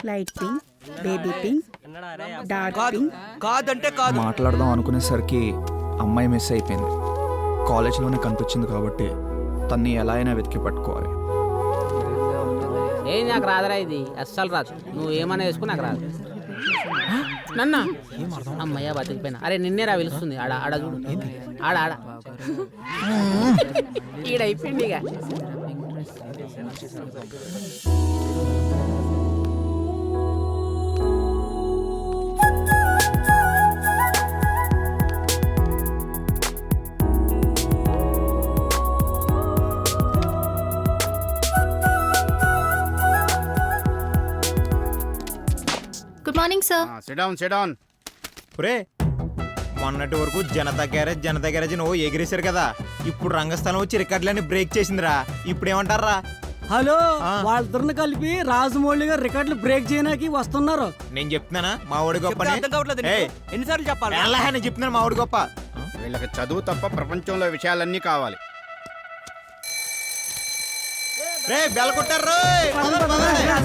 Light pink, baby pink, dark pink. కాదంటే కాదు. మాట్లాడదాం అనుకునేసరికి అమ్మాయి మిస్ అయిపోయింది. కాలేజ్లోనే కనిపించింది కాబట్టి తన్ని ఎలా అయినా వెతికి పట్టుకోవాలి. ఏం నాకు రాదురా, ఇది అస్సలు రాదు. నువ్వు ఏమైనా వేసుకో, నాకు రాదు. నన్న అమ్మయ్య బతికిపోయినా. అరే నిన్నేరా పిలుస్తుంది. ఆడ ఆడ చూడు, ఆడ ఆడ ఈడైపోయింది ఇక. Good morning sir. SIT down. ఒరే, మొన్నటి వరకు జనతా గ్యారేజ్ నువ్వు ఎగిరేశారు కదా. ఇప్పుడు రంగస్థలం వచ్చి రికార్డులన్నీ బ్రేక్ చేసిందిరా. ఇప్పుడు ఏమంటారా? హలో, వాళ్ళిద్దరిని కలిపి రాజమౌళి గారు రికార్డులు బ్రేక్ చేయడానికి వస్తున్నారు. నేను చెప్తున్నానా మా ఊడి గొప్ప ఎన్నిసార్లు చెప్పాలి? నేను చెప్తున్నాను మా ఊడి గొప్ప. వీళ్ళకి చదువు తప్ప ప్రపంచంలో విషయాలన్నీ కావాలి. రే బెల్ కొట్టారు.